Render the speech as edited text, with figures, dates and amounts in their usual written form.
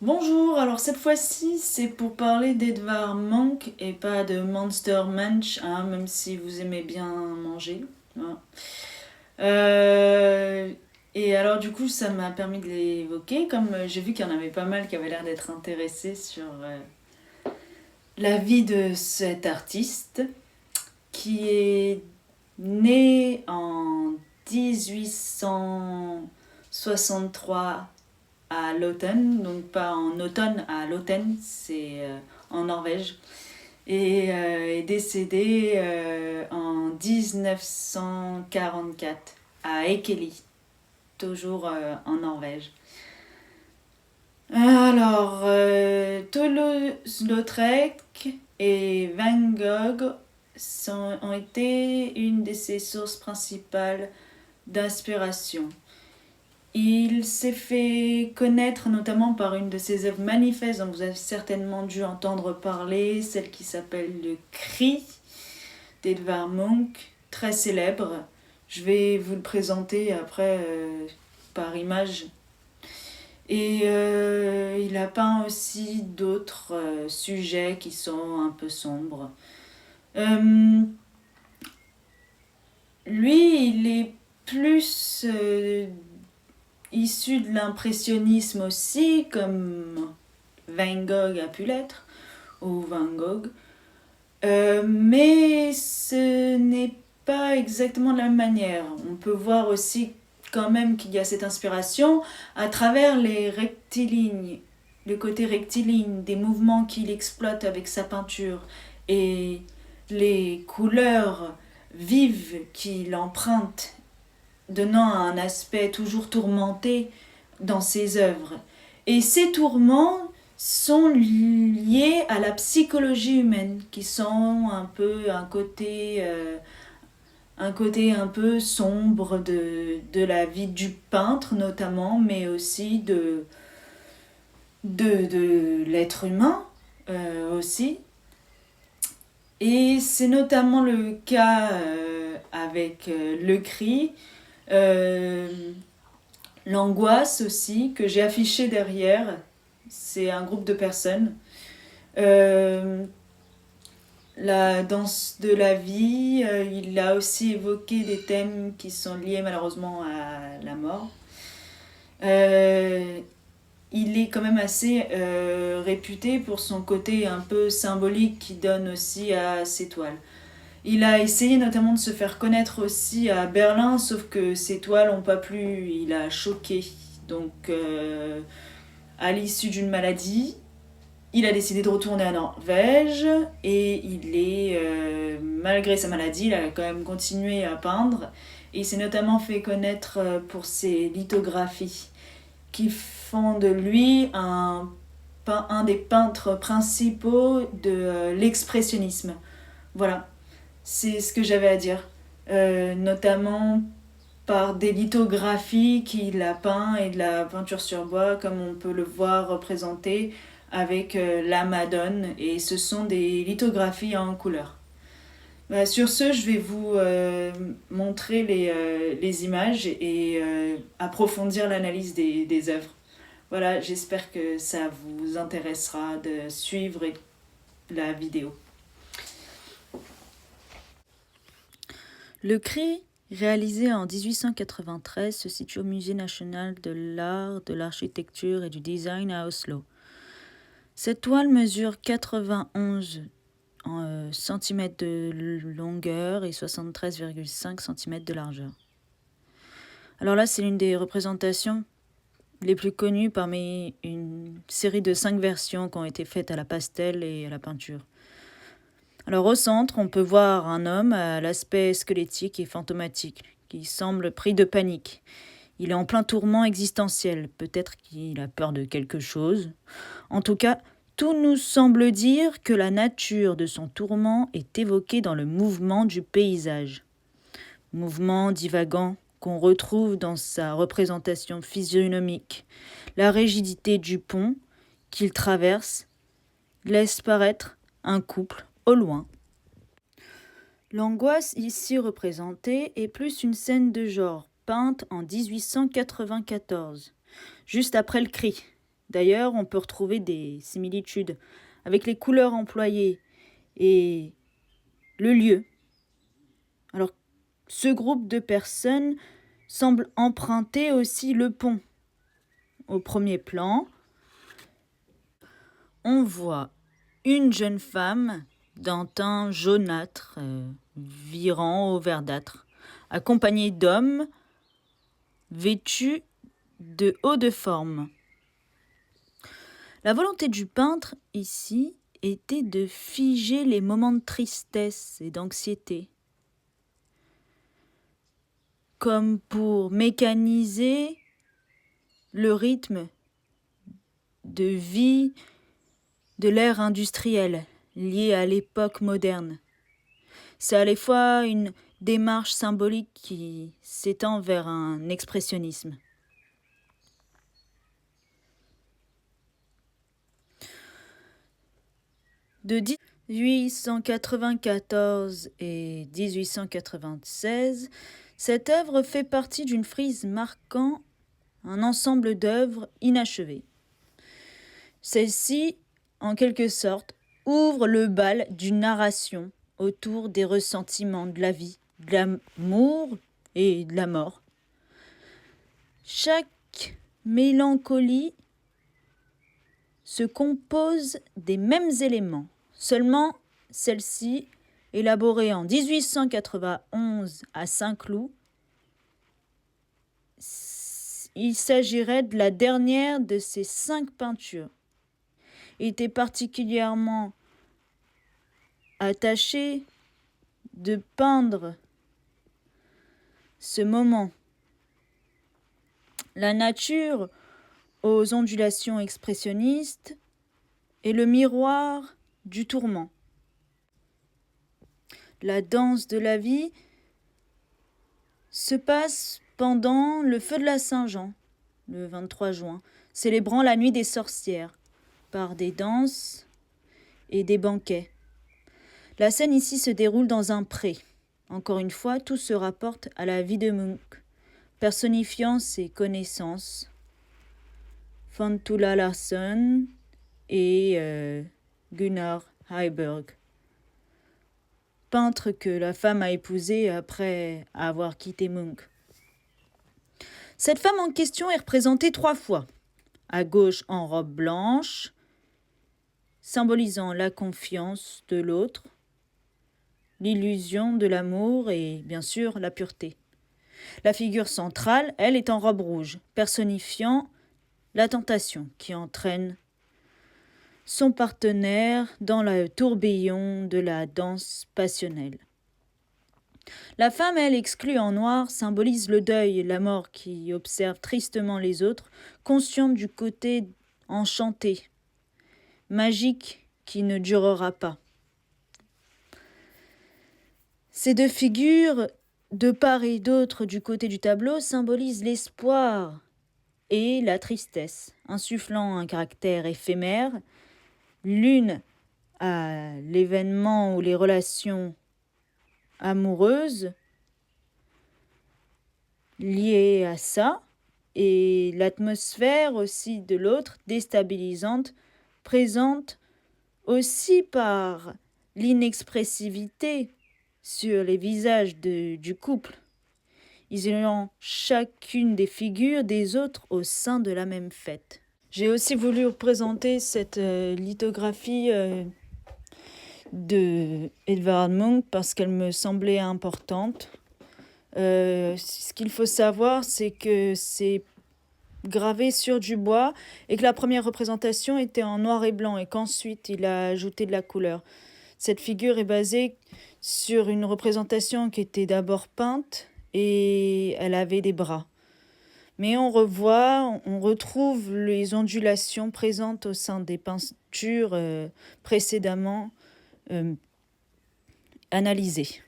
Bonjour, alors cette fois-ci c'est pour parler d'Edvard Munch et pas de Monster Munch, hein, même si vous aimez bien manger. Hein. Euh, et alors du coup ça m'a permis de l'évoquer, comme j'ai vu qu'il y en avait pas mal qui avaient l'air d'être intéressés sur la vie de cet artiste qui est né en 1863 à l'automne, donc pas en automne, à l'automne, c'est en Norvège, et est décédé en 1944 à Ekeli, toujours en Norvège. Alors, Toulouse-Lautrec et Van Gogh ont été une de ses sources principales d'inspiration. Il s'est fait connaître notamment par une de ses œuvres manifestes dont vous avez certainement dû entendre parler, celle qui s'appelle Le Cri d'Edvard Munch, très célèbre. Je vais vous le présenter après par image. Et il a peint aussi d'autres sujets qui sont un peu sombres. Lui, il est plus issu de l'impressionnisme aussi, comme Van Gogh a pu l'être, ou Van Gogh. Mais ce n'est pas exactement de la même manière. On peut voir aussi quand même qu'il y a cette inspiration à travers les rectilignes, le côté rectiligne des mouvements qu'il exploite avec sa peinture et les couleurs vives qu'il emprunte, donnant un aspect toujours tourmenté dans ses œuvres. Et ces tourments sont liés à la psychologie humaine, qui sont un peu un côté un peu sombre de la vie du peintre notamment, mais aussi de l'être humain aussi. Et c'est notamment le cas avec Le Cri, euh, l'angoisse aussi, que j'ai affiché derrière. C'est un groupe de personnes. Euh, la danse de la vie, il a aussi évoqué des thèmes qui sont liés malheureusement à la mort. Euh, il est quand même assez réputé pour son côté un peu symbolique qu'il donne aussi à ses toiles. Il a essayé notamment de se faire connaître aussi à Berlin, sauf que ses toiles n'ont pas plu, il a choqué. Donc, à l'issue d'une maladie, il a décidé de retourner en Norvège et il est, malgré sa maladie, il a quand même continué à peindre. Et il s'est notamment fait connaître pour ses lithographies qui font de lui un des peintres principaux de l'expressionnisme. Voilà, c'est ce que j'avais à dire. Notamment par des lithographies qu'il a peint et de la peinture sur bois, comme on peut le voir représenté avec la Madone. Et ce sont des lithographies en couleur. Sur ce, je vais vous montrer les images et approfondir l'analyse des œuvres. Voilà, j'espère que ça vous intéressera de suivre la vidéo. Le Cri, réalisé en 1893, se situe au Musée national de l'art, de l'architecture et du design à Oslo. Cette toile mesure 91 cm de longueur et 73,5 cm de largeur. Alors là, c'est l'une des représentations les plus connues parmi une série de 5 versions qui ont été faites à la pastel et à la peinture. Alors au centre, on peut voir un homme à l'aspect squelettique et fantomatique, qui semble pris de panique. Il est en plein tourment existentiel, peut-être qu'il a peur de quelque chose. En tout cas, tout nous semble dire que la nature de son tourment est évoquée dans le mouvement du paysage. Mouvement divagant qu'on retrouve dans sa représentation physionomique. La rigidité du pont qu'il traverse laisse paraître un couple au loin. L'angoisse ici représentée est plus une scène de genre, peinte en 1894, juste après le cri, D'ailleurs, on peut retrouver des similitudes avec les couleurs employées et le lieu. Alors, ce groupe de personnes semble emprunter aussi le pont. Au premier plan, on voit une jeune femme d'un teint jaunâtre, virant au verdâtre, accompagnée d'hommes vêtus de haut de forme. La volonté du peintre, ici, était de figer les moments de tristesse et d'anxiété, comme pour mécaniser le rythme de vie de l'ère industrielle liée à l'époque moderne. C'est à la fois une démarche symbolique qui s'étend vers un expressionnisme. De 1894 et 1896, cette œuvre fait partie d'une frise marquant un ensemble d'œuvres inachevées. Celle-ci, en quelque sorte, ouvre le bal d'une narration autour des ressentiments de la vie, de l'amour et de la mort. Chaque mélancolie se compose des mêmes éléments, seulement celle-ci, élaborée en 1891 à Saint-Cloud, il s'agirait de la dernière de ces 5 peintures. Il était particulièrement attaché de peindre ce moment. La nature aux ondulations expressionnistes est le miroir du tourment. La danse de la vie se passe pendant le feu de la Saint-Jean, le 23 juin, célébrant la nuit des sorcières, par des danses et des banquets. La scène ici se déroule dans un pré. Encore une fois, tout se rapporte à la vie de Munch, personnifiant ses connaissances, Fantula Larsson et Gunnar Heiberg, peintre que la femme a épousé après avoir quitté Munch. Cette femme en question est représentée 3 fois, à gauche en robe blanche, symbolisant la confiance de l'autre, l'illusion de l'amour et bien sûr la pureté. La figure centrale, elle, est en robe rouge, personnifiant la tentation qui entraîne son partenaire dans le tourbillon de la danse passionnelle. La femme, elle, exclue en noir, symbolise le deuil, la mort qui observe tristement les autres, consciente du côté enchanté, magique qui ne durera pas. Ces 2 figures, de part et d'autre du côté du tableau, symbolisent l'espoir et la tristesse, insufflant un caractère éphémère, l'une à l'événement ou les relations amoureuses liées à ça, et l'atmosphère aussi de l'autre, déstabilisante, présente aussi par l'inexpressivité sur les visages du couple, isolant chacune des figures des autres au sein de la même fête. J'ai aussi voulu représenter cette lithographie de Edvard Munch parce qu'elle me semblait importante. Ce qu'il faut savoir, c'est que c'est gravé sur du bois et que la première représentation était en noir et blanc et qu'ensuite il a ajouté de la couleur. Cette figure est basée sur une représentation qui était d'abord peinte et elle avait des bras. Mais on retrouve les ondulations présentes au sein des peintures précédemment analysées.